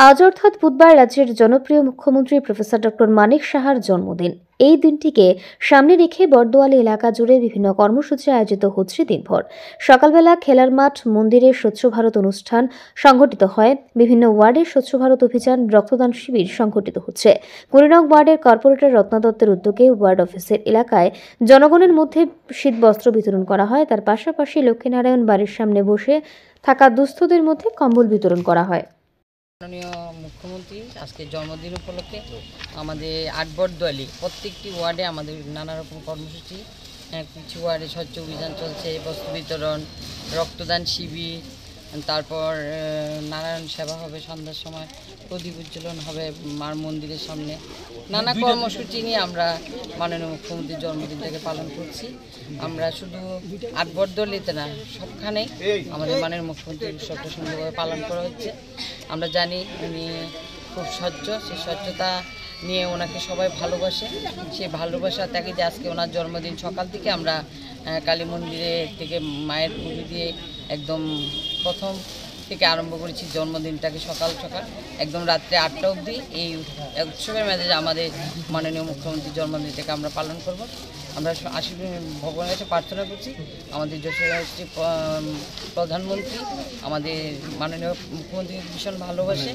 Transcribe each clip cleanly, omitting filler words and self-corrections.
আজ অর্থাৎ বুধবার রাজ্যের জনপ্রিয় মুখ্যমন্ত্রী প্রফেসর ডক্টর মানিক সাহার জন্মদিন। এই দিনটিকে সামনে রেখে বর্দোয়ালি এলাকা জুড়ে বিভিন্ন কর্মসূচি আয়োজিত হচ্ছে দিনভর। সকালবেলা খেলার মাঠ, মন্দিরে স্বচ্ছ ভারত অনুষ্ঠান সংঘটিত হয়। বিভিন্ন ওয়ার্ডে স্বচ্ছ ভারত অভিযান, রক্তদান শিবির সংঘটিত হচ্ছে। ২০ নং ওয়ার্ডের কর্পোরেটর রত্না দত্তের উদ্যোগে ওয়ার্ড অফিসের এলাকায় জনগণের মধ্যে শীত বস্ত্র বিতরণ করা হয়। তার পাশাপাশি লক্ষ্মীনারায়ণ বাড়ির সামনে বসে থাকা দুস্থদের মধ্যে কম্বল বিতরণ করা হয়। মাননীয় মুখ্যমন্ত্রী আজকে জন্মদিন উপলক্ষে আমাদের বর্দোয়ালি প্রত্যেকটি ওয়ার্ডে আমাদের নানা রকম কর্মসূচি, কিছু ওয়ার্ডে স্বচ্ছ অভিযান চলছে, বস্ত্র বিতরণ, রক্তদান শিবির, তারপর নারায়ণ সেবা হবে, সন্ধ্যার সময় প্রদীপ উজ্জ্বলন হবে মার মন্দিরের সামনে। নানা কর্মসূচি নিয়ে আমরা মাননীয় মুখ্যমন্ত্রীর জন্মদিনটাকে পালন করছি। আমরা শুধু বর্দোয়ালিতে না, সবখানেই আমাদের মাননীয় মুখ্যমন্ত্রীর উৎসবটা সুন্দরভাবে পালন করা হচ্ছে। আমরা জানি উনি খুব স্বচ্ছ, সেই স্বচ্ছতা নিয়ে ওনাকে সবাই ভালোবাসে। সেই ভালোবাসা তাকে যে আজকে ওনার জন্মদিন সকাল থেকে আমরা কালী মন্দিরে থেকে মায়ের পুজো দিয়ে একদম প্রথম থেকে আরম্ভ করেছি জন্মদিনটাকে। সকাল সকাল একদম রাত্রে ৮টা অবধি এই উৎসবের মেজাজে আমাদের মাননীয় মুখ্যমন্ত্রীর জন্মদিনটাকে আমরা পালন করব। আমরা ভগবানের কাছে প্রার্থনা করছি আমাদের যশোরী প্রধানমন্ত্রী আমাদের মাননীয় মুখ্যমন্ত্রী ভীষণ ভালোবাসে।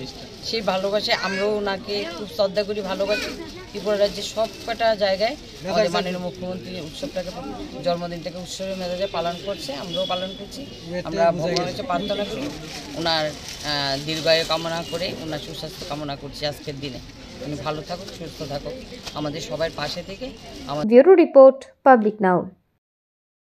সেই ভালোবাসায় আমরাও ওনাকে খুব শ্রদ্ধা করি, ভালোবাসি। ত্রিপুরা রাজ্যের সব কটা জায়গায় আমাদের মাননীয় মুখ্যমন্ত্রী উৎসবটাকে, জন্মদিনটাকে উৎসবের মেজাজে পালন করছে, আমরাও পালন করছি। আমরা ভগবানের কাছে প্রার্থনা করি, ওনার দীর্ঘায়ু কামনা করে, ওনার সুস্বাস্থ্য কামনা করছি আজকের দিনে। উনি ভালো থাকুক, সুস্থ থাকুক, আমাদের সবার পাশে থেকে। ব্যুরো রিপোর্ট, পাবলিক নাও।